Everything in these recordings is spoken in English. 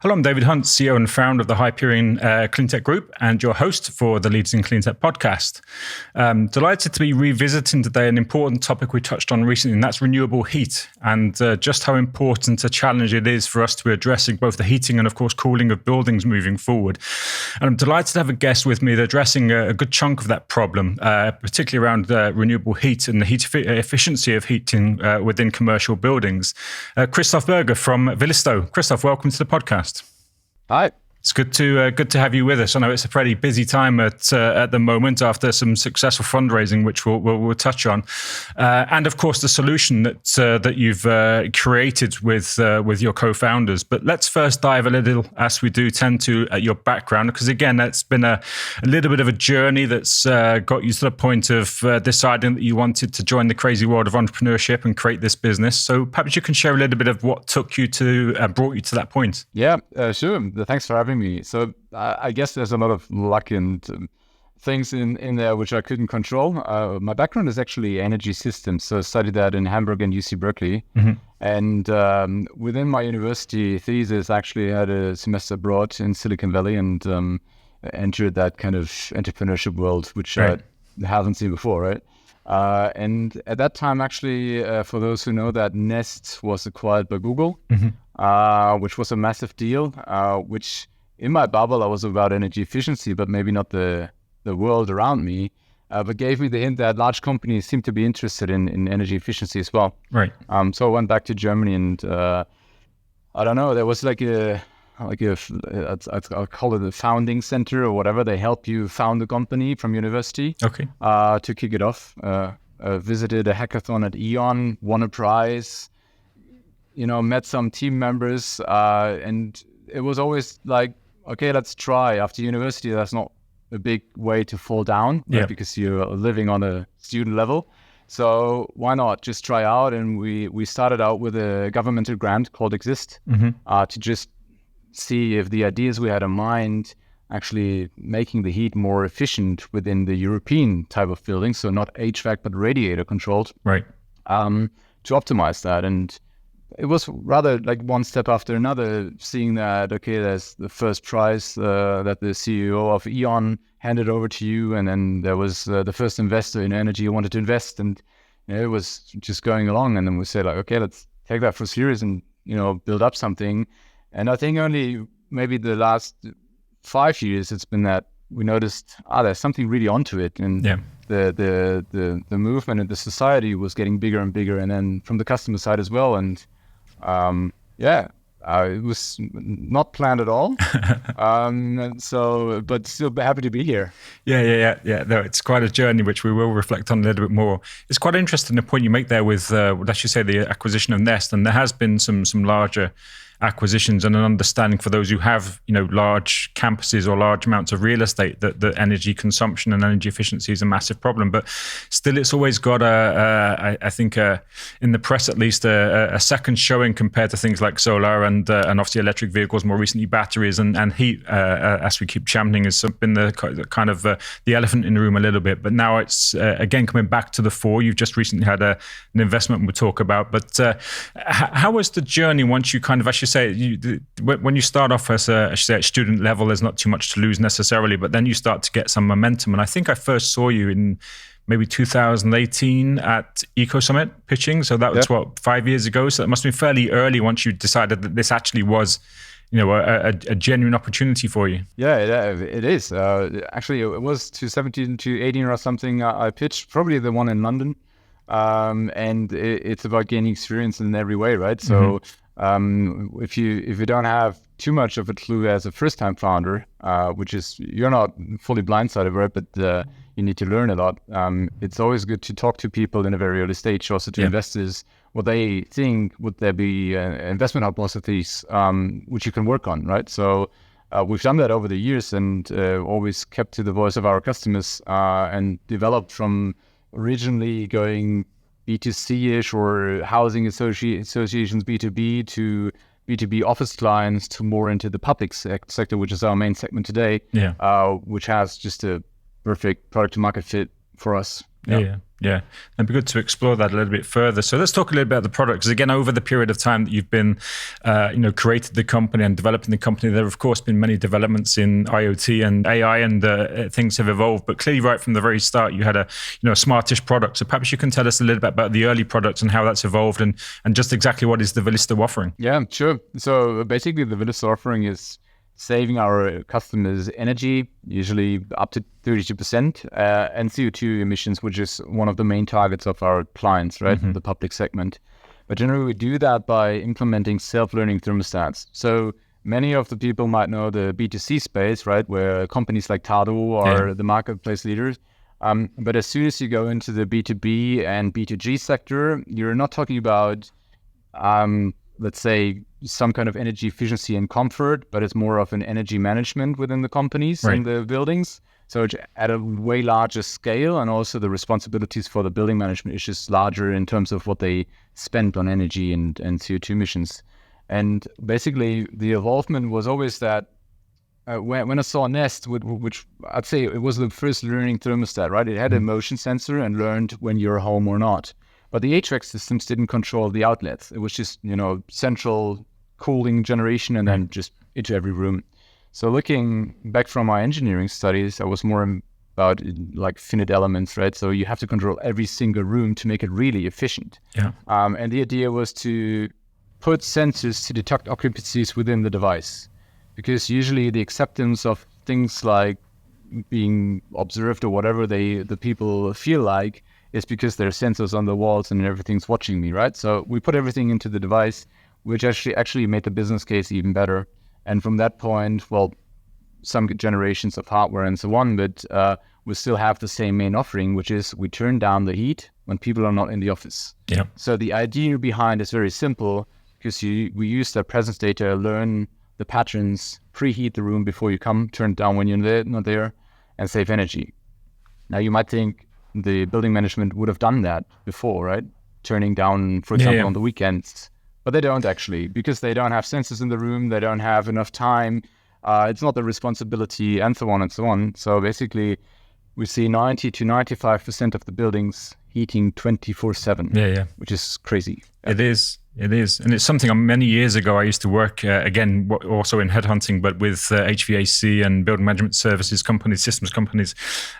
Hello, I'm David Hunt, CEO and founder of the Hyperion Cleantech Group and your host for the Leaders in Cleantech podcast. Delighted to be revisiting today an important topic we touched on recently, and that's renewable heat, and just how important a challenge it is for us to be addressing both the heating and, of course, cooling of buildings moving forward. And I'm delighted to have a guest with me addressing a good chunk of that problem, particularly around renewable heat and the heat efficiency of heating within commercial buildings. Christoph Berger from Vilisto. Christoph, welcome to the podcast. Hi. It's good to have you with us. I know it's a pretty busy time at the moment after some successful fundraising, which we'll touch on, and of course the solution that you've created with your co-founders. But let's first dive a little, as we do tend to, at your background, because again, that's been a little bit of a journey that's got you to the point of deciding that you wanted to join the crazy world of entrepreneurship and create this business. So perhaps you can share a little bit of what took you to brought you to that point. Yeah, sure. Thanks for having me. So I guess there's a lot of luck and things in there which I couldn't control. My background is actually energy systems. So I studied that in Hamburg and UC Berkeley. Mm-hmm. And within my university thesis, actually had a semester abroad in Silicon Valley and entered that kind of entrepreneurship world, which I haven't seen before, right? And at that time, actually, for those who know that, Nest was acquired by Google, mm-hmm. Which was a massive deal, which in my bubble, I was about energy efficiency, but maybe not the world around me, but gave me the hint that large companies seem to be interested in energy efficiency as well. Right. So I went back to Germany and I don't know, there was I'll call it a founding center or whatever. They help you found a company from university. Okay. To kick it off. Visited a hackathon at E.ON, won a prize, met some team members, and it was always like, okay, let's try. After university, that's not a big way to fall down, right? Because you're living on a student level. So why not just try out? And we started out with a governmental grant called Exist, mm-hmm. To just see if the ideas we had in mind actually making the heat more efficient within the European type of building, so not HVAC but radiator controlled, right? To optimize that. And it was rather like one step after another, seeing that, okay, there's the first prize that the CEO of E.ON handed over to you, and then there was the first investor in energy who wanted to invest, and it was just going along. And then we said, like, okay, let's take that for serious and build up something. And I think only maybe the last 5 years it's been that we noticed there's something really onto it, and the movement and the society was getting bigger and bigger, and then from the customer side as well. And it was not planned at all. But still happy to be here. Yeah. No, it's quite a journey, which we will reflect on a little bit more. It's quite interesting, the point you make there with, as you say, the acquisition of Nest, and there has been some larger acquisitions and an understanding for those who have, large campuses or large amounts of real estate that energy consumption and energy efficiency is a massive problem. But still, it's always got I think in the press at least, a second showing compared to things like solar and obviously electric vehicles, more recently batteries and heat, as we keep championing, has been the kind of the elephant in the room a little bit. But now it's again coming back to the fore. You've just recently had an investment we'll talk about. But how was the journey once you kind of, as you say, when you start off as a student level, there's not too much to lose necessarily, but then you start to get some momentum. And I think I first saw you in maybe 2018 at Eco Summit pitching. So that was 5 years ago. So it must have been fairly early once you decided that this actually was, a genuine opportunity for you. Yeah, it is. Actually, it was 2017 to 18 or something. I pitched probably the one in London, and it's about gaining experience in every way, right? So. Mm-hmm. If you don't have too much of a clue as a first-time founder, which is you're not fully blindsided, right? But you need to learn a lot. It's always good to talk to people in a very early stage, also to investors, what they think would there be investment hypotheses which you can work on, right? So we've done that over the years and always kept to the voice of our customers and developed from originally going B2C-ish or housing associations B2B to B2B office clients to more into the public sector, which is our main segment today, which has just a perfect product to market fit for us. Yeah. It'd be good to explore that a little bit further. So let's talk a little bit about the products. Again, over the period of time that you've been, created the company and developing the company, there have, of course, been many developments in IoT and AI, and things have evolved. But clearly, right from the very start, you had a smartish product. So perhaps you can tell us a little bit about the early products and how that's evolved, and just exactly what is the Vilisto offering. Yeah, sure. So basically, the Vilisto offering is saving our customers energy, usually up to 32%, and CO2 emissions, which is one of the main targets of our clients, right? The public segment. But generally, we do that by implementing self-learning thermostats. So many of the people might know the B2C space, right? Where companies like Tado are the marketplace leaders. But as soon as you go into the B2B and B2G sector, you're not talking about, let's say, some kind of energy efficiency and comfort, but it's more of an energy management within the companies and the buildings. So it's at a way larger scale, and also the responsibilities for the building management is just larger in terms of what they spend on energy and CO2 emissions. And basically, the involvement was always that when I saw Nest, which I'd say it was the first learning thermostat, right? It had a motion sensor and learned when you're home or not. But the HVAC systems didn't control the outlets. It was just, central cooling generation and then just into every room. So looking back from my engineering studies, I was more about like finite elements, right? So you have to control every single room to make it really efficient. And the idea was to put sensors to detect occupancies within the device, because usually the acceptance of things like being observed or whatever the people feel like is because there are sensors on the walls and everything's watching me, right? So we put everything into the device, which actually made the business case even better. And from that point, well, some generations of hardware and so on, but we still have the same main offering, which is we turn down the heat when people are not in the office. So the idea behind is very simple, because we use the presence data, learn the patterns, preheat the room before you come, turn it down when you're not there, and save energy. Now you might think the building management would have done that before, right? Turning down, for example, on the weekends. But they don't actually, because they don't have sensors in the room, they don't have enough time, it's not their responsibility, and so on and so on. So basically, we see 90 to 95% of the buildings heating 24/7, which is crazy. It is. And it's something many years ago I used to work, again, also in headhunting, but with HVAC and building management services companies, systems companies.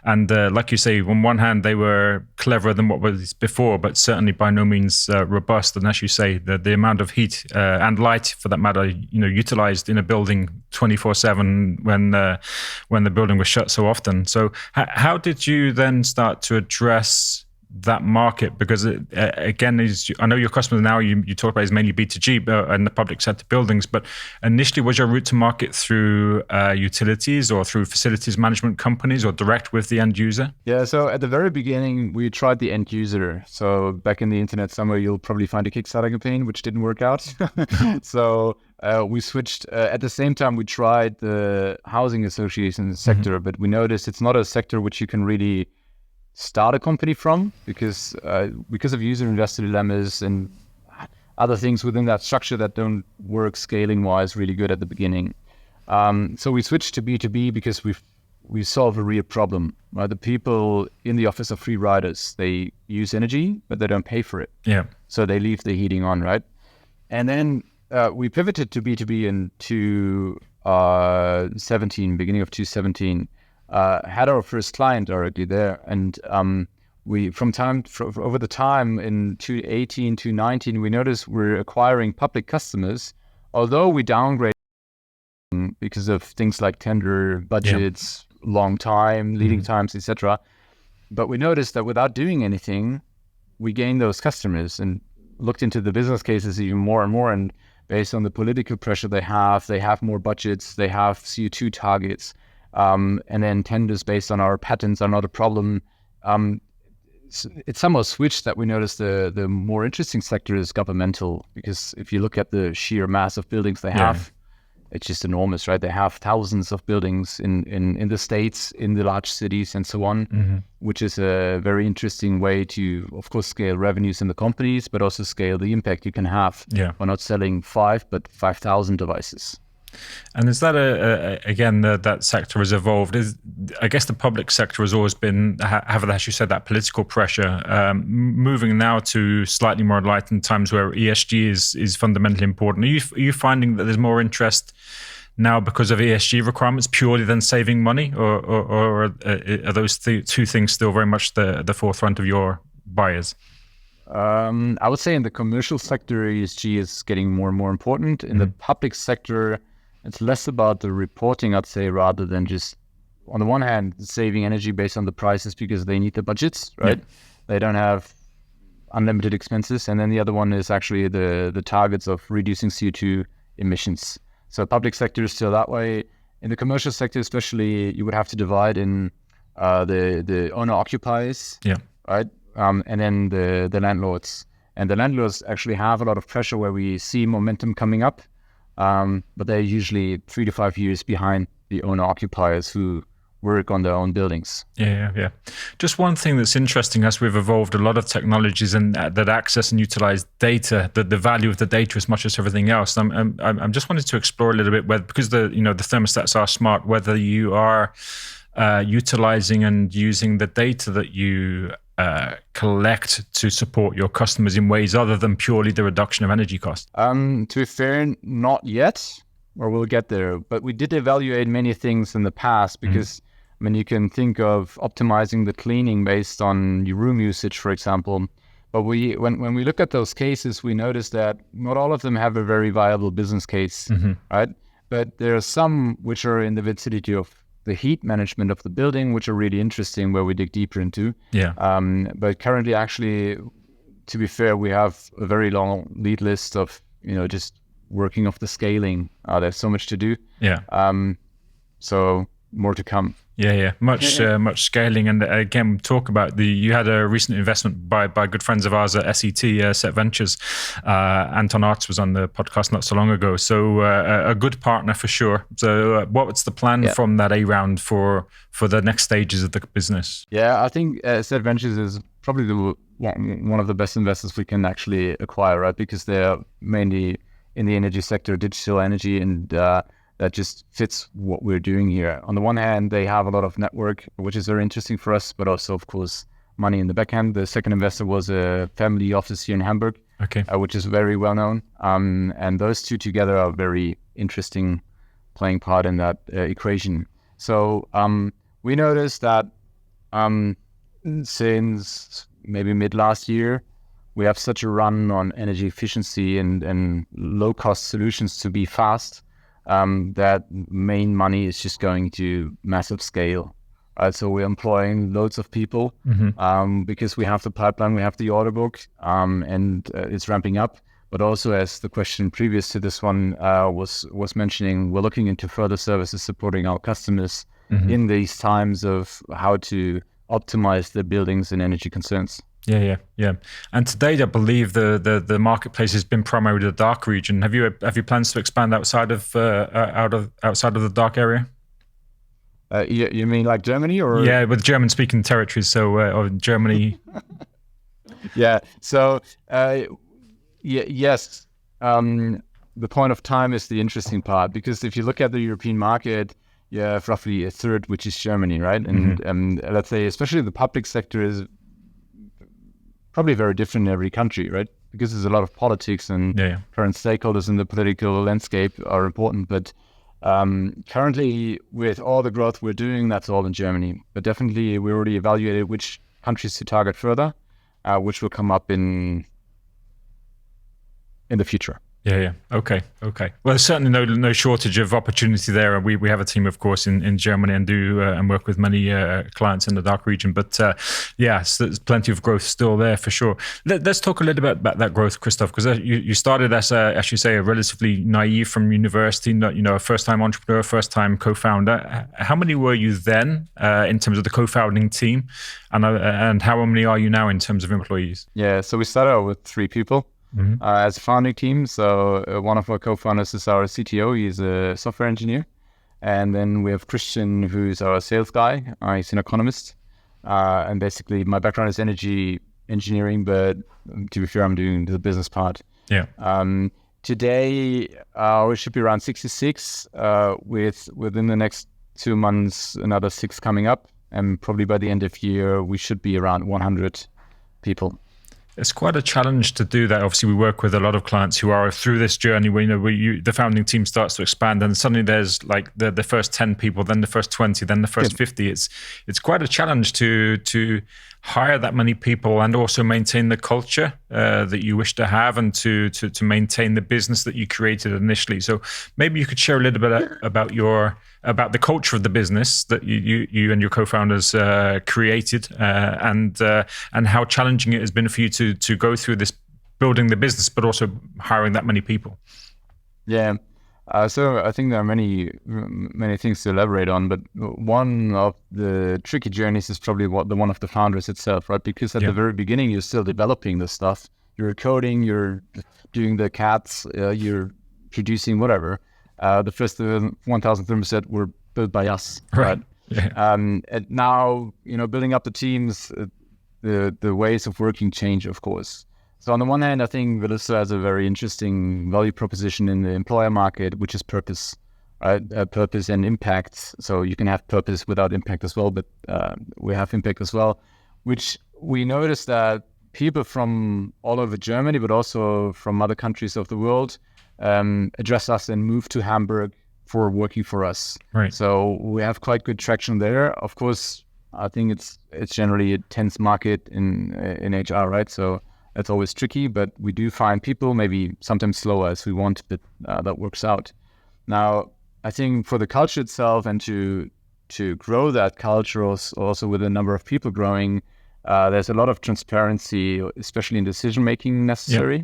And like you say, on one hand, they were cleverer than what was before, but certainly by no means robust. And as you say, the amount of heat and light, for that matter, utilized in a building 24/7 when the building was shut so often. So how did you then start to address that market? Because again, I know your customers now, you talk about is mainly B2G and the public sector buildings, but initially was your route to market through utilities or through facilities management companies or direct with the end user? Yeah, so at the very beginning, we tried the end user. So back in the internet somewhere, you'll probably find a Kickstarter campaign, which didn't work out. So we switched. At the same time, we tried the housing association sector, but we noticed it's not a sector which you can really start a company from, because of user investor dilemmas and other things within that structure that don't work scaling wise really good at the beginning. So we switched to B2B because we solve a real problem, right? The people in the office are free riders. They use energy, but they don't pay for it. So they leave the heating on, right? And then we pivoted to B2B in 2017, beginning of 2017. Had our first client directly there, and we over the time in 2018 to 2019, we noticed we're acquiring public customers, although we downgrade because of things like tender budgets, long time, leading times, etc. But we noticed that without doing anything, we gained those customers and looked into the business cases even more and more. And based on the political pressure they have more budgets, they have CO2 targets. And then tenders based on our patents are not a problem. It's somehow switched that we noticed the more interesting sector is governmental, because if you look at the sheer mass of buildings they have, it's just enormous, right? They have thousands of buildings in the States, in the large cities and so on, which is a very interesting way to, of course, scale revenues in the companies, but also scale the impact you can have by not selling 5, but 5,000 devices. And is that again that sector has evolved? I guess the public sector has always been, as you said, that political pressure. Moving now to slightly more enlightened times where ESG is fundamentally important. Are you finding that there's more interest now because of ESG requirements purely than saving money, or are those two things still very much the forefront of your buyers? I would say in the commercial sector, ESG is getting more and more important. In the public sector, it's less about the reporting, I'd say, rather than just, on the one hand, saving energy based on the prices because they need the budgets, right? Yeah. They don't have unlimited expenses. And then the other one is actually the targets of reducing CO2 emissions. So public sector is still that way. In the commercial sector, especially, you would have to divide in the owner-occupiers, right? And then the landlords. And the landlords actually have a lot of pressure where we see momentum coming up. But they're usually 3 to 5 years behind the owner-occupiers who work on their own buildings. Yeah. Just one thing that's interesting as we've evolved a lot of technologies and that access and utilize data, the value of the data as much as everything else. I'm just wanted to explore a little bit whether, because the thermostats are smart, whether you are utilizing and using the data that you collect to support your customers in ways other than purely the reduction of energy costs? To be fair, not yet, or we'll get there. But we did evaluate many things in the past because, I mean, you can think of optimizing the cleaning based on your room usage, for example. But when we look at those cases, we notice that not all of them have a very viable business case, right? But there are some which are in the vicinity of the heat management of the building, which are really interesting, where we dig deeper into. But currently, actually, to be fair, we have a very long lead list of, just working off the scaling. There's so much to do. So more to come. Much scaling. And again, talk about you had a recent investment by good friends of ours at Set Ventures. Anton Arts was on the podcast not so long ago. So a good partner for sure. So what's the plan from that A round for the next stages of the business? I think Set Ventures is probably one of the best investors we can actually acquire, right? Because they're mainly in the energy sector, digital energy, and that just fits what we're doing here. On the one hand, they have a lot of network, which is very interesting for us, but also, of course, money in the back end. The second investor was a family office here in Hamburg, which is very well known. And those two together are very interesting, playing part in that equation. So we noticed that since maybe mid last year, we have such a run on energy efficiency and low-cost solutions to be fast, that main money is just going to massive scale. Right? So we're employing loads of people because we have the pipeline, we have the order book, and it's ramping up. But also, as the question previous to this one was mentioning, we're looking into further services supporting our customers in these times of how to optimize their buildings and energy concerns. Yeah. And to date, I believe the marketplace has been primarily the dark region. Have you plans to expand outside of the dark area? You mean like Germany, or? Yeah, with German-speaking territories. So or Germany. So yes. The point of time is the interesting part, because if you look at the European market, you have roughly a third, which is Germany, right? And let's say, especially the public sector is probably very different in every country, right? Because there's a lot of politics and current stakeholders in the political landscape are important. But currently, with all the growth we're doing, that's all in Germany. But definitely, we already evaluated which countries to target further, which will come up in the future. Okay. Well, there's certainly no shortage of opportunity there. We have a team, of course, in Germany and do and work with many clients in the dark region. But so there's plenty of growth still there for sure. Let's talk a little bit about that growth, Christoph, because you started as you say, a relatively naive from university, a first-time entrepreneur, first-time co-founder. How many were you then in terms of the co-founding team, and how many are you now in terms of employees? So we started out with 3 people. As a founding team. So one of our co-founders is our CTO. He's a software engineer. And then we have Christian, who's our sales guy. He's an economist. And basically my background is energy engineering, but to be fair, I'm doing the business part. today we should be around 66. Within the next 2 months, another 6 coming up, and probably by the end of year we should be around 100 people. It's quite a challenge to do that. Obviously, we work with a lot of clients who are through this journey where, the founding team starts to expand, and suddenly there's like the first 10 people, then the first 20, then the first 50. It's quite a challenge to hire that many people and also maintain the culture that you wish to have, and to maintain the business that you created initially. So maybe you could share a little bit about the culture of the business that you and your co-founders created, and how challenging it has been for you to go through this building the business, but also hiring that many people. Yeah. So I think there are many things to elaborate on, but one of the tricky journeys is probably the one of the founders itself, right? Because at the very beginning, you're still developing the stuff. You're coding, you're doing the CADs, you're producing whatever. The first 1,000 thermostat were built by us, right? Yeah. And now, building up the teams, the ways of working change, of course. So on the one hand, I think Vilisto has a very interesting value proposition in the employer market, which is purpose, right? Purpose and impact. So you can have purpose without impact as well, but we have impact as well, which we noticed that people from all over Germany, but also from other countries of the world, address us and move to Hamburg for working for us. Right. So we have quite good traction there. Of course, I think it's generally a tense market in HR, right? So that's always tricky, but we do find people, maybe sometimes slower as we want, but that works out. Now, I think for the culture itself and to grow that culture also with a number of people growing, there's a lot of transparency, especially in decision-making necessary. Yeah.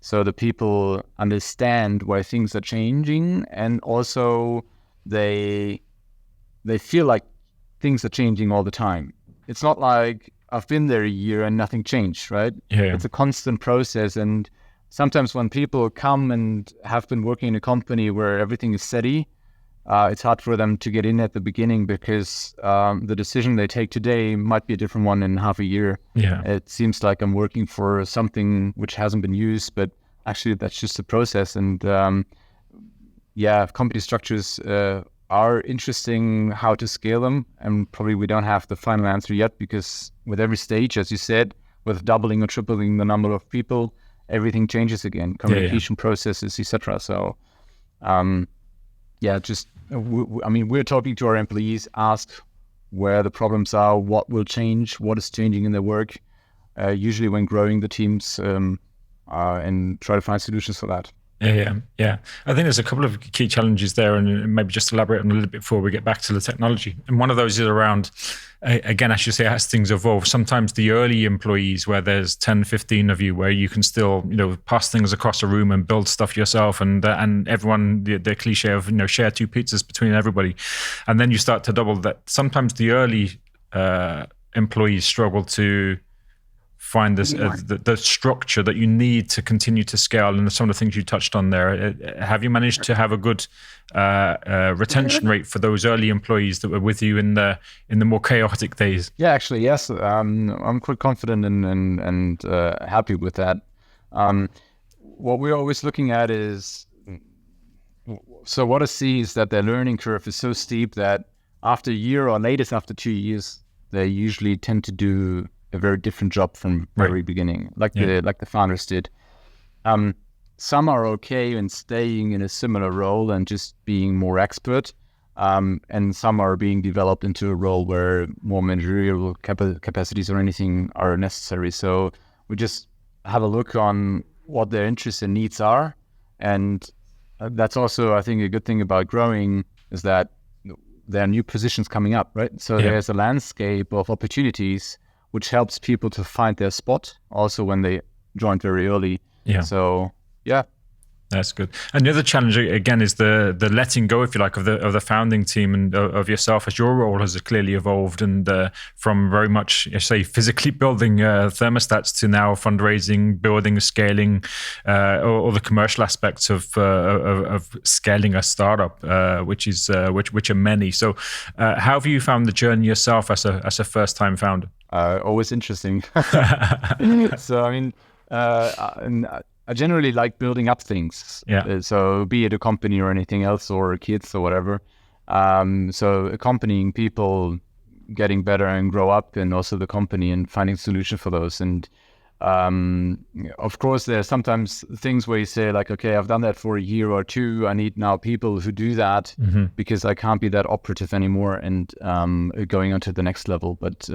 So the people understand why things are changing, and also they feel like things are changing all the time. It's not like I've been there a year and nothing changed, right? Yeah. It's a constant process. And sometimes when people come and have been working in a company where everything is steady, it's hard for them to get in at the beginning, because the decision they take today might be a different one in half a year. Yeah. It seems like I'm working for something which hasn't been used, but actually that's just a process. And company structures are interesting, how to scale them, and probably we don't have the final answer yet, because with every stage, as you said, with doubling or tripling the number of people, everything changes again, communication processes, etc. So we're talking to our employees, ask where the problems are, what will change, what is changing in their work, usually when growing the teams, and try to find solutions for that. Yeah. I think there's a couple of key challenges there, and maybe just elaborate on a little bit before we get back to the technology. And one of those is around, again, as you say, as things evolve, sometimes the early employees, where there's 10, 15 of you, where you can still, pass things across a room and build stuff yourself, and everyone, the cliche of, share 2 pizzas between everybody. And then you start to double that. Sometimes the early employees struggle to find this the structure that you need to continue to scale, and some of the things you touched on there. Have you managed to have a good retention rate for those early employees that were with you in the more chaotic days? Yeah, actually, yes. I'm quite confident and happy with that. What we're always looking at is, so what I see is that their learning curve is so steep that after a year, or latest after 2 years, they usually tend to do a very different job from very beginning, like the founders did. Some are okay in staying in a similar role and just being more expert, and some are being developed into a role where more managerial capacities or anything are necessary. So we just have a look on what their interests and needs are, and that's also, I think, a good thing about growing is that there are new positions coming up, right? So there's a landscape of opportunities which helps people to find their spot also when they joined very early. Yeah. So, yeah. That's good. And the other challenge, again, is the letting go, if you like, of the founding team and of yourself, as your role has clearly evolved, and from very much, say, physically building thermostats to now fundraising, building, scaling, all the commercial aspects of scaling a startup, which are many. So, how have you found the journey yourself as a first-time founder? Always interesting. So, I mean, I generally like building up things. Yeah. So be it a company or anything else, or kids or whatever. So accompanying people getting better and grow up, and also the company, and finding solution for those. And of course, there are sometimes things where you say like, okay, I've done that for a year or two. I need now people who do that because I can't be that operative anymore, and going on to the next level. But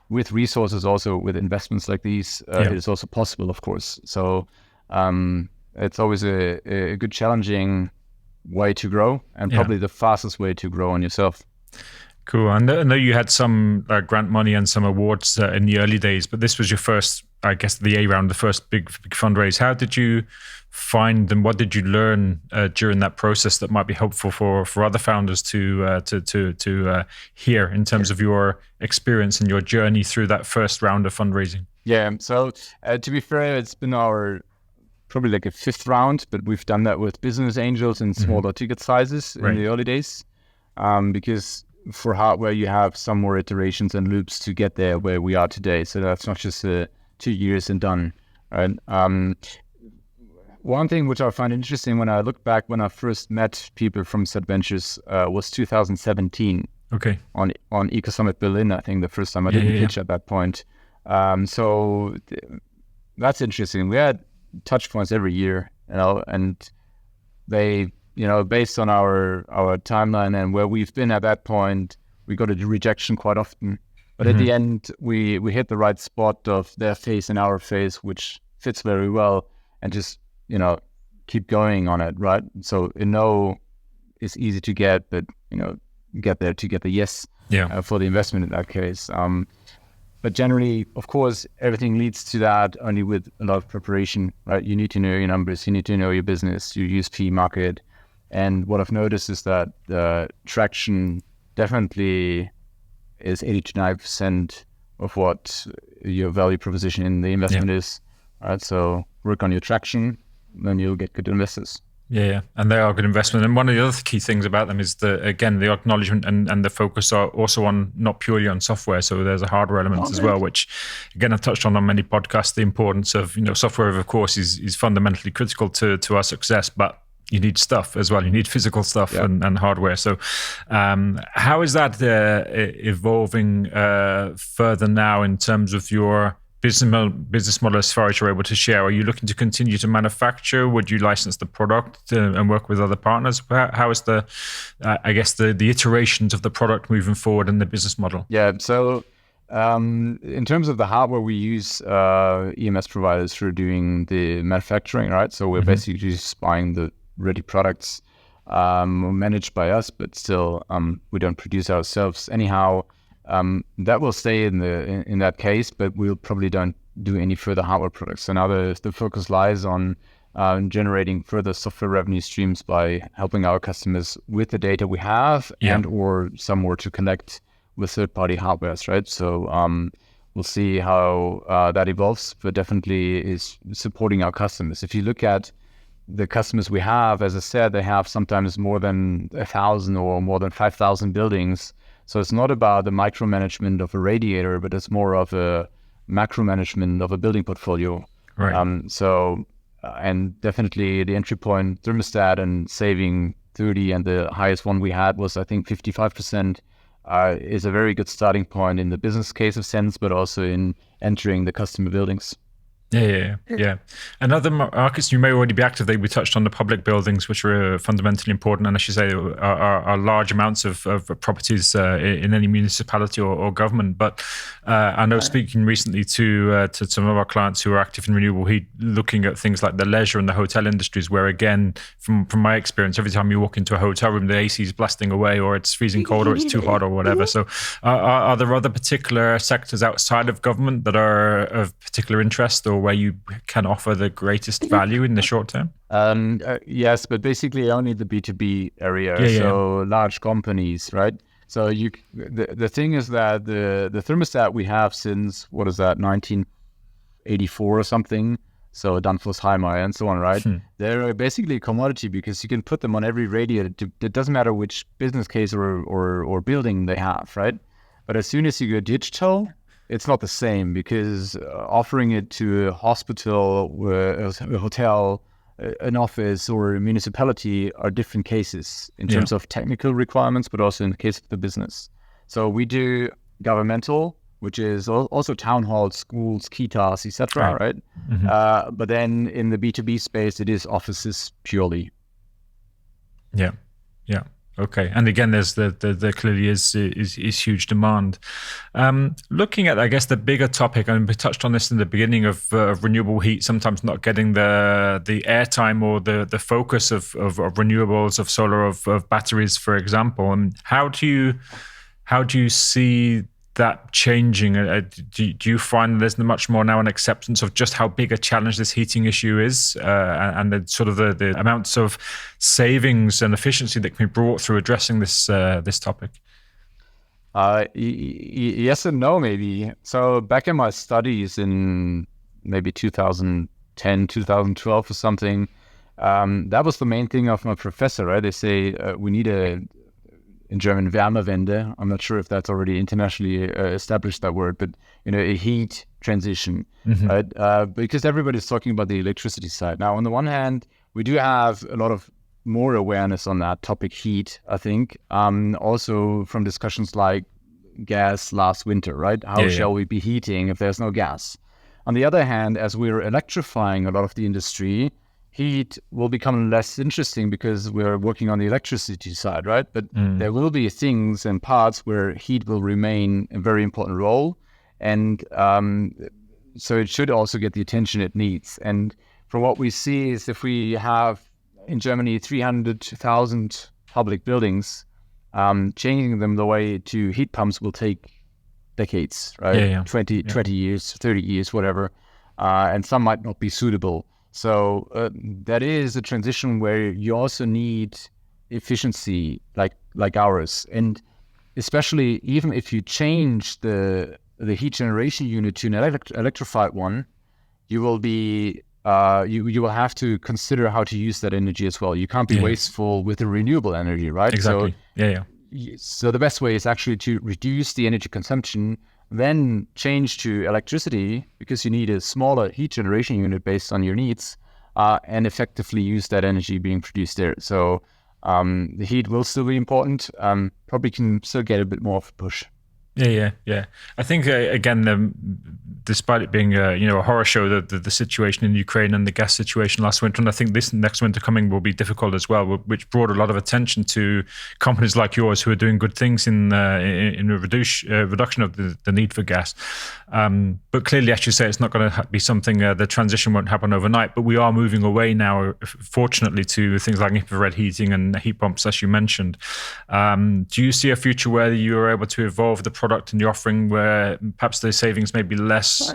with resources, also with investments like these, it is also possible, of course. So it's always a good challenging way to grow, and probably the fastest way to grow on yourself. Cool. I know you had some grant money and some awards in the early days, but this was your first, I guess, the A round, the first big fundraise. How did you find them? What did you learn during that process that might be helpful for other founders to hear in terms of your experience and your journey through that first round of fundraising? Yeah. So to be fair, it's been our probably like a fifth round, but we've done that with business angels and smaller ticket sizes in the early days, because for hardware, you have some more iterations and loops to get there where we are today. So that's not just 2 years and done. Right? One thing which I find interesting when I look back, when I first met people from Ventures, was 2017. Okay. On Eco Summit Berlin, I think the first time I did pitch at that point. So that's interesting. We had touch points every year, and they, based on our timeline and where we've been at that point, we got a rejection quite often. But at the end, we hit the right spot of their face and our face, which fits very well, and just, keep going on it, right? So a no is easy to get, but, get there to get the yes for the investment in that case. But generally, of course, everything leads to that only with a lot of preparation, right? You need to know your numbers, you need to know your business, your USP market. And what I've noticed is that the traction definitely is 80 to 90% of what your value proposition in the investment is. Right? So work on your traction, then you'll get good investors. Yeah, and they are good investment. And one of the other key things about them is the acknowledgement and the focus are also on not purely on software. So there's a hardware element as well, which again, I've touched on many podcasts, the importance of, software, of course, is fundamentally critical to our success, but you need stuff as well. You need physical stuff and hardware. So how is that evolving further now in terms of your business model as far as you're able to share? Are you looking to continue to manufacture? Would you license the product and work with other partners? How is the iterations of the product moving forward in the business model? Yeah, so in terms of the hardware, we use EMS providers for doing the manufacturing, right? So we're basically just buying the ready products managed by us, but still we don't produce ourselves anyhow. That will stay in that case, but we'll probably don't do any further hardware products. So now the focus lies on generating further software revenue streams by helping our customers with the data we have and or some more to connect with third-party hardwares, right? So we'll see how that evolves, but definitely is supporting our customers. If you look at the customers we have, as I said, they have sometimes more than 1,000 or more than 5,000 buildings. So it's not about the micromanagement of a radiator, but it's more of a macro management of a building portfolio. Right. And definitely the entry point thermostat and saving 30, and the highest one we had was, I think, 55%, is a very good starting point in the business case of sense, but also in entering the customer buildings. Yeah. And other markets you may already be active. We touched on the public buildings, which are fundamentally important, and as you say, are large amounts of properties in any municipality or government. But I know, speaking recently to some of our clients who are active in renewable heat, looking at things like the leisure and the hotel industries, where again, from my experience, every time you walk into a hotel room, the AC is blasting away, or it's freezing cold, or it's too hot, or whatever. So are there other particular sectors outside of government that are of particular interest, or where you can offer the greatest value in the short term? Yes, but basically only the B2B area. So large companies, right? So the thing is that the thermostat we have since, 1984 or something, so Danfoss-Heimer and so on, right? They're basically a commodity because you can put them on every radiator. It doesn't matter which business case or building they have, right? But as soon as you go digital, it's not the same, because offering it to a hospital, a hotel, an office, or a municipality are different cases in terms of technical requirements, but also in the case of the business. So we do governmental, which is also town halls, schools, kitas, etc. Right? Mm-hmm. But then in the B2B space, it is offices purely. Yeah. Okay, and again, there clearly is huge demand. Looking at, I guess, the bigger topic, and we touched on this in the beginning of renewable heat, sometimes not getting the airtime or the focus of renewables, of solar, of batteries, for example. And how do you see that changing? Do you find there's much more now an acceptance of just how big a challenge this heating issue is, and the sort of the amounts of savings and efficiency that can be brought through addressing this topic? Yes and no, maybe. So back in my studies in maybe 2010, 2012 or something, that was the main thing of my professor, right? They say we need in German, Wärmewende. I'm not sure if that's already internationally established, that word, but a heat transition, right? Because everybody's talking about the electricity side. Now, on the one hand, we do have a lot of more awareness on that topic, heat, I think. Also from discussions like gas last winter, right? How shall we be heating if there's no gas? On the other hand, as we're electrifying a lot of the industry, heat will become less interesting because we're working on the electricity side, right? But there will be things and parts where heat will remain a very important role. And so it should also get the attention it needs. And from what we see is, if we have in Germany 300,000 public buildings, changing them the way to heat pumps will take decades, right? 20 years, 30 years, whatever. And some might not be suitable. So that is a transition where you also need efficiency like ours. And especially even if you change the heat generation unit to an electrified one, you will be you will have to consider how to use that energy as well. You can't be wasteful with the renewable energy, right? Exactly. So the best way is actually to reduce the energy consumption, then change to electricity, because you need a smaller heat generation unit based on your needs, and effectively use that energy being produced there. So the heat will still be important. Probably can still get a bit more of a push. Yeah. I think again, despite it being a horror show, the situation in Ukraine and the gas situation last winter, and I think this next winter coming will be difficult as well, which brought a lot of attention to companies like yours who are doing good things in a reduction of the need for gas. But clearly, as you say, it's not going to be something. The transition won't happen overnight. But we are moving away now, fortunately, to things like infrared heating and heat pumps, as you mentioned. Do you see a future where you are able to evolve the product and the offering where perhaps the savings may be less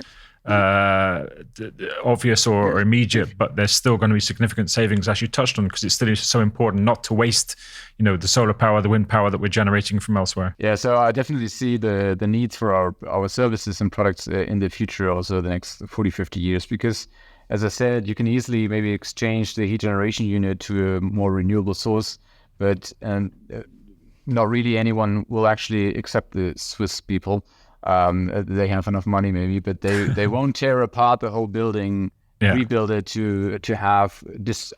obvious or immediate, but there's still going to be significant savings, as you touched on, because it's still so important not to waste, the solar power, the wind power that we're generating from elsewhere. Yeah, so I definitely see the needs for our services and products in the future, also the next 40, 50 years, because as I said, you can easily maybe exchange the heat generation unit to a more renewable source, but not really anyone will actually accept the Swiss people. They have enough money maybe, but they won't tear apart the whole building, rebuild it to have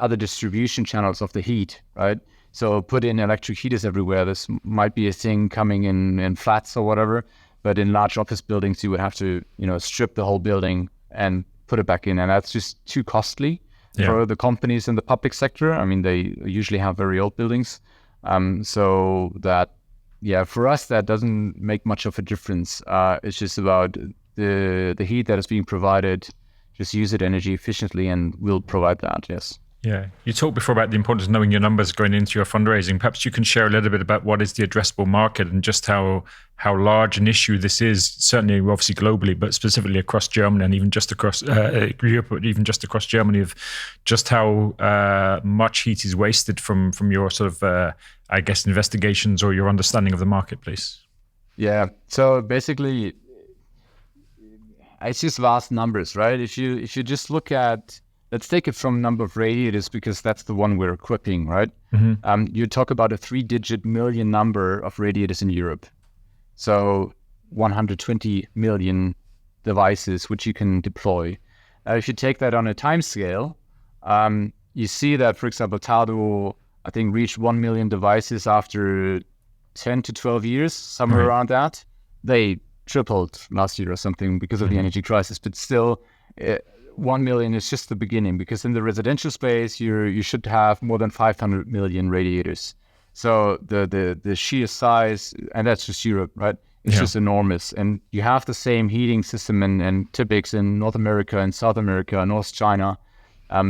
other distribution channels of the heat, right? So put in electric heaters everywhere. This might be a thing coming in flats or whatever, but in large office buildings, you would have to, strip the whole building and put it back in. And that's just too costly for the companies in the public sector. I mean, they usually have very old buildings. So that, for us, that doesn't make much of a difference. It's just about the heat that is being provided, just use it energy efficiently, and we'll provide that, yes. Yeah. You talked before about the importance of knowing your numbers going into your fundraising. Perhaps you can share a little bit about what is the addressable market and just how large an issue this is, certainly obviously globally, but specifically across Germany and even just across Europe, even just across Germany, of just how much heat is wasted from your sort of, investigations or your understanding of the marketplace. Yeah. So basically, it's just vast numbers, right? If you just look at, let's take it from number of radiators, because that's the one we're equipping, right? Mm-hmm. You talk about a 3-digit million number of radiators in Europe. So 120 million devices which you can deploy. If you take that on a time scale, you see that, for example, Tado, I think, reached 1 million devices after 10 to 12 years, somewhere around that. They tripled last year or something because of the energy crisis, but still 1 million is just the beginning, because in the residential space, you should have more than 500 million radiators. So the sheer size, and that's just Europe, right? It's just enormous. And you have the same heating system and typics in North America and South America, North China.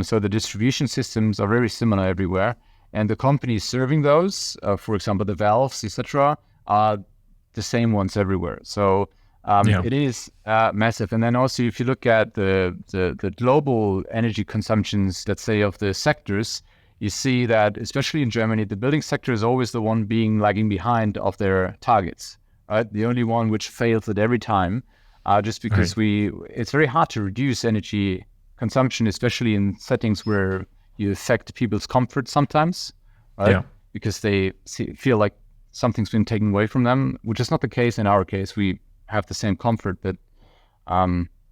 So the distribution systems are very similar everywhere. And the companies serving those, for example, the valves, etc., are the same ones everywhere. So it is massive. And then also, if you look at the global energy consumptions, let's say, of the sectors, you see that, especially in Germany, the building sector is always the one being lagging behind of their targets, right? The only one which fails at every time, just because it's very hard to reduce energy consumption, especially in settings where you affect people's comfort sometimes, right? Yeah. Because they feel like something's been taken away from them, which is not the case in our case. We have the same comfort, but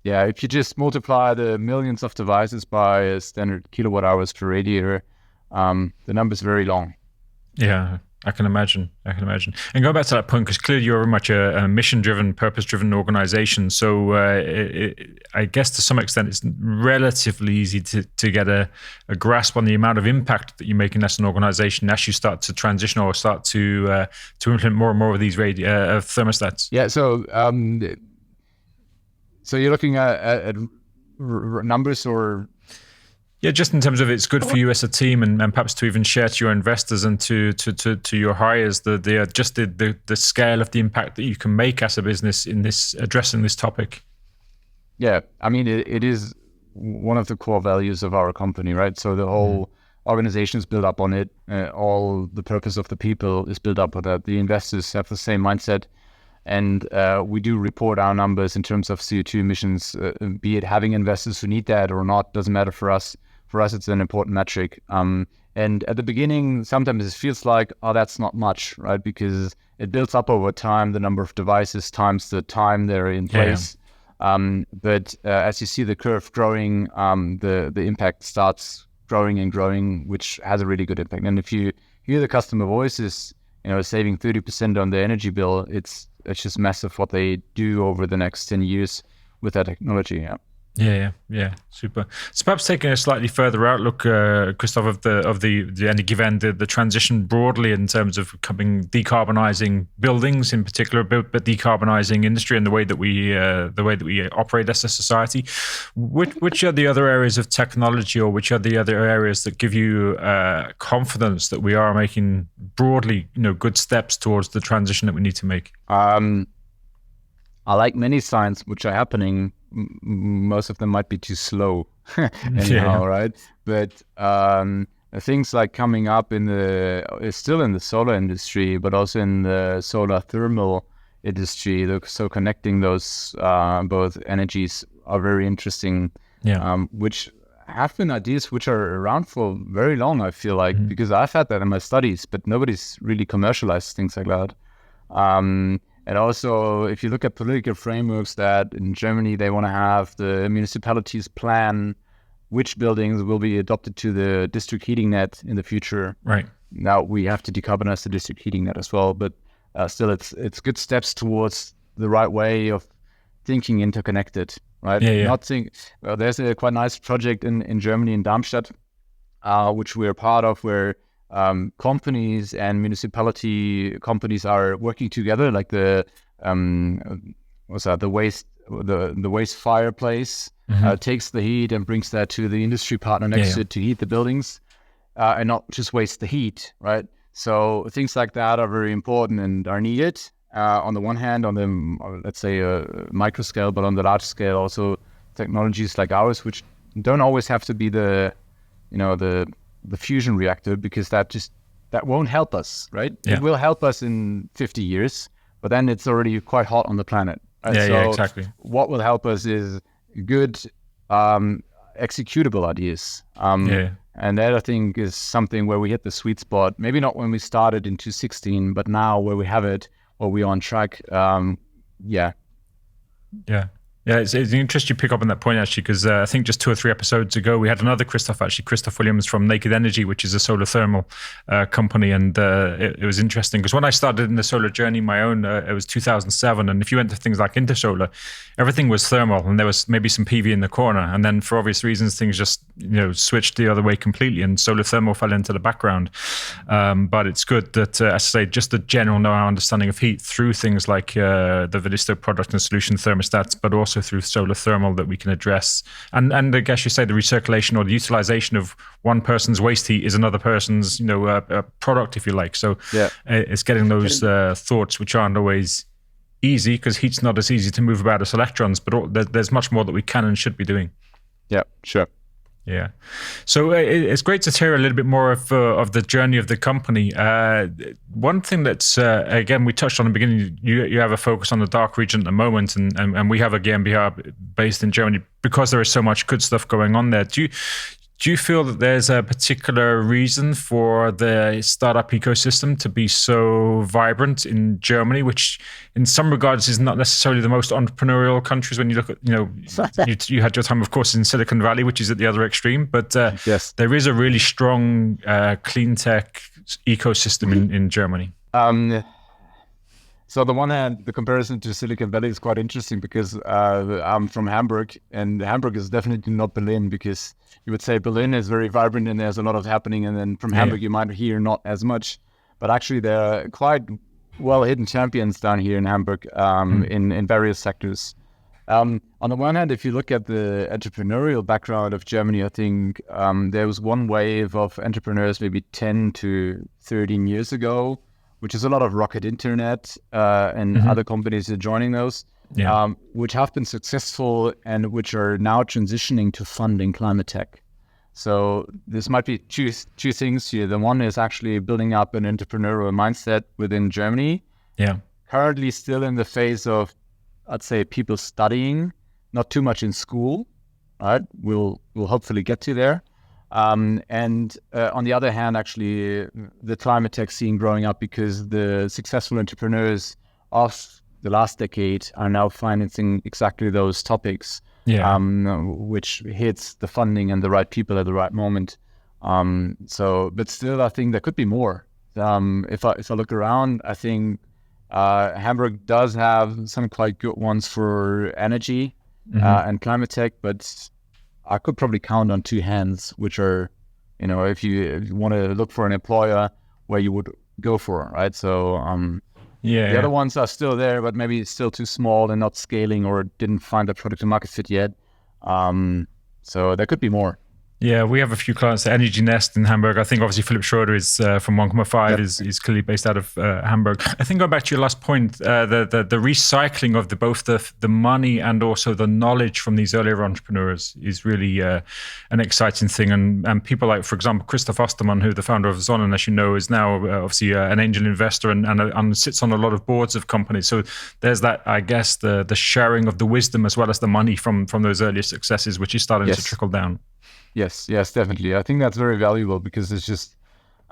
if you just multiply the millions of devices by a standard kilowatt hours per radiator, the number is very long. Yeah, I can imagine. And going back to that point, because clearly you're very much a mission-driven, purpose-driven organization. So I guess to some extent it's relatively easy to get a grasp on the amount of impact that you're making as an organization as you start to transition or start to implement more and more of these thermostats. Yeah. So you're looking at numbers, or? Yeah, just in terms of it's good for you as a team, and perhaps to even share to your investors and to your hires the scale of the impact that you can make as a business in this addressing this topic. Yeah, I mean, it is one of the core values of our company, right? So the whole organization is built up on it. All the purpose of the people is built up on that. The investors have the same mindset, and we do report our numbers in terms of CO2 emissions, be it having investors who need that or not, doesn't matter for us. For us, it's an important metric. And at the beginning, sometimes it feels like, oh, that's not much, right? Because it builds up over time, the number of devices times the time they're in place. But as you see the curve growing, the impact starts growing and growing, which has a really good impact. And if you hear the customer voices, saving 30% on the energy bill, it's just massive what they do over the next 10 years with that technology. Yeah, super. So perhaps taking a slightly further outlook, Christoph, of the and given the transition broadly in terms of decarbonising buildings in particular, but decarbonising industry and the way that we operate as a society. Which are the other areas of technology, or which are the other areas that give you confidence that we are making broadly, good steps towards the transition that we need to make? I like many signs which are happening. Most of them might be too slow anyhow, right? But things like coming up still in the solar industry, but also in the solar thermal industry. So connecting those both energies are very interesting, which have been ideas which are around for very long, I feel like, because I've had that in my studies, but nobody's really commercialized things like that. And also, if you look at political frameworks, that in Germany, they want to have the municipalities plan which buildings will be adopted to the district heating net in the future. Right. Now we have to decarbonize the district heating net as well, but still it's good steps towards the right way of thinking interconnected, right? There's a quite nice project in Germany, in Darmstadt, which we're part of, where companies and municipality companies are working together, like the waste fireplace takes the heat and brings that to the industry partner next to it to heat the buildings, and not just waste the heat, right? So things like that are very important and are needed. On the one hand, on the let's say micro scale, but on the large scale also technologies like ours, which don't always have to be the fusion reactor, because that won't help us, right? It will help us in 50 years, but then it's already quite hot on the planet. Right? Yeah, exactly. What will help us is good executable ideas. And that, I think, is something where we hit the sweet spot. Maybe not when we started in 2016, but now where we have it, or we're on track, yeah. Yeah. Yeah, it's interesting you pick up on that point, actually, because I think just 2 or 3 episodes ago, we had another Christoph Williams from Naked Energy, which is a solar thermal company. And it was interesting because when I started in the solar journey, my own, it was 2007. And if you went to things like Intersolar, everything was thermal and there was maybe some PV in the corner. And then for obvious reasons, things just switched the other way completely and solar thermal fell into the background. But it's good that, as I say, just the general know-how understanding of heat through things like the Vilisto product and solution thermostats, but also through solar thermal that we can address. And I guess you say the recirculation or the utilization of one person's waste heat is another person's, product, if you like. So it's getting those thoughts, which aren't always easy because heat's not as easy to move about as electrons, but there's much more that we can and should be doing. Yeah, sure. Yeah. So it's great to hear a little bit more of the journey of the company. One thing that's, again, we touched on in the beginning, you have a focus on the dark region at the moment, and we have a GmbH based in Germany because there is so much good stuff going on there. Do you feel that there's a particular reason for the startup ecosystem to be so vibrant in Germany, which in some regards is not necessarily the most entrepreneurial countries when you look at, you had your time, of course, in Silicon Valley, which is at the other extreme, but yes, there is a really strong clean tech ecosystem in Germany. So on the one hand, the comparison to Silicon Valley is quite interesting because I'm from Hamburg, and Hamburg is definitely not Berlin, because you would say Berlin is very vibrant and there's a lot of happening, and then from Hamburg you might hear not as much, but actually there are quite well hidden champions down here in Hamburg in various sectors. On the one hand, if you look at the entrepreneurial background of Germany, I think there was one wave of entrepreneurs maybe 10 to 13 years ago, which is a lot of Rocket Internet and other companies are joining those, which have been successful and which are now transitioning to funding climate tech. So this might be two things here. The one is actually building up an entrepreneurial mindset within Germany. Yeah. Currently still in the phase of, I'd say, people studying, not too much in school, right? We'll hopefully get to there. And on the other hand, actually, the climate tech scene growing up because the successful entrepreneurs of the last decade are now financing exactly those topics, which hits the funding and the right people at the right moment. But still, I think there could be more. If I look around, I think Hamburg does have some quite good ones for energy and climate tech, but I could probably count on 2 hands, which are, if you want to look for an employer where you would go for, right? So the other ones are still there, but maybe it's still too small and not scaling or didn't find a product to market fit yet. So there could be more. Yeah, we have a few clients at Energy Nest in Hamburg. I think obviously Philip Schroeder is from 1,5 is clearly based out of Hamburg. I think going back to your last point, the recycling of both the money and also the knowledge from these earlier entrepreneurs is really an exciting thing. And people like, for example, Christoph Ostermann, who the founder of Sonnen, as you know, is now obviously an angel investor and sits on a lot of boards of companies. So there's that, I guess, the sharing of the wisdom as well as the money from those earlier successes, which is starting to trickle down. Yes, definitely. I think that's very valuable because it's just,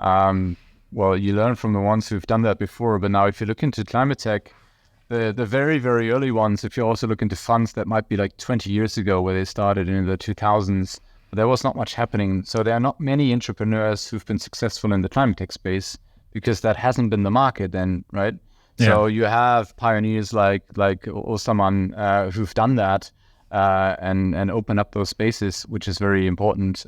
you learn from the ones who've done that before. But now if you look into climate tech, the very, very early ones, if you also look into funds that might be like 20 years ago where they started in the 2000s, there was not much happening. So there are not many entrepreneurs who've been successful in the climate tech space because that hasn't been the market then, right? Yeah. So you have pioneers like Ostermann who've done that. And open up those spaces, which is very important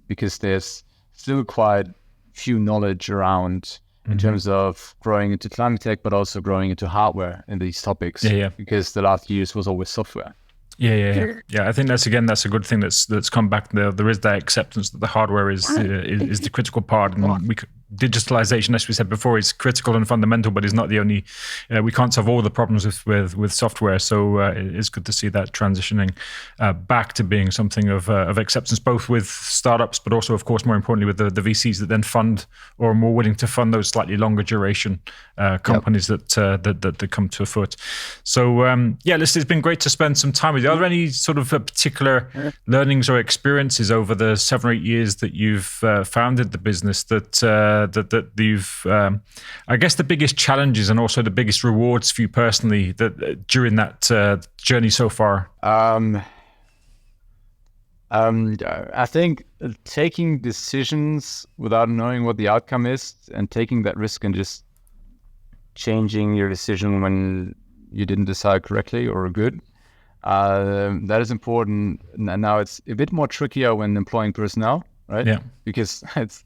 because there's still quite few knowledge around in terms of growing into climate tech, but also growing into hardware in these topics. Because the last years was always software. Yeah. I think that's a good thing that's come back. There is that acceptance that the hardware is the critical part, and digitalization, as we said before, is critical and fundamental, but is not the only. We can't solve all the problems with software. So it's good to see that transitioning back to being something of acceptance, both with startups, but also, of course, more importantly, with the VCs that then fund or are more willing to fund those slightly longer duration companies that come to afoot. So listen, it's been great to spend some time with you. Are there any sort of particular learnings or experiences over the 7 or 8 years that you've founded the business that that you've, I guess, the biggest challenges and also the biggest rewards for you personally that during that journey so far? I think taking decisions without knowing what the outcome is and taking that risk and just changing your decision when you didn't decide correctly or good, that is important. And now it's a bit more trickier when employing personnel, right? Yeah. Because it's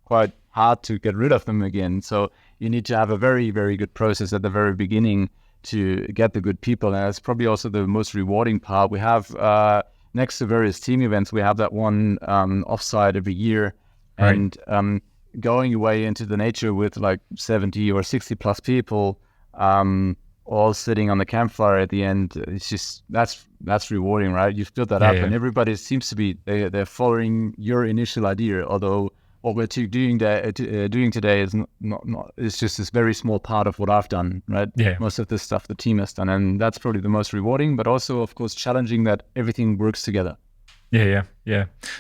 quite hard to get rid of them again. So you need to have a very, very good process at the very beginning to get the good people. And that's probably also the most rewarding part. We have, next to various team events, we have that one offsite every year. Right. And going away into the nature with like 70 or 60 plus people, all sitting on the campfire at the end, it's just, that's rewarding, right? You've built that up and everybody seems to be, they're following your initial idea, although what we're doing today is not it's just this very small part of what I've done, right? Yeah. Most of the stuff the team has done, and that's probably the most rewarding, but also, of course, challenging that everything works together. Yeah.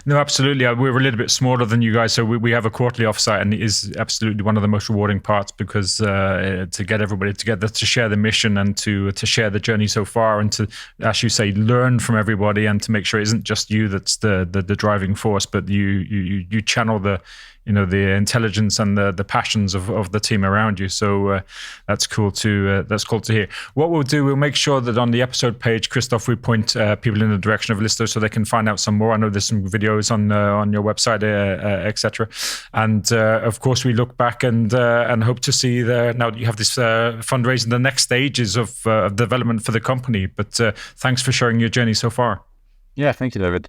No, absolutely. We're a little bit smaller than you guys, so we have a quarterly offsite, and it is absolutely one of the most rewarding parts because to get everybody together to share the mission and to share the journey so far, and to, as you say, learn from everybody, and to make sure it isn't just you that's the driving force, but you channel the intelligence and the passions of the team around you. So that's cool to hear. What we'll do, we'll make sure that on the episode page, Christoph, we point people in the direction of Vilisto so they can find out some more. I know there's some videos on your website, etc. And of course, we look back and hope to see now that you have this fundraising, the next stages of development for the company. But thanks for sharing your journey so far. Yeah, thank you, David.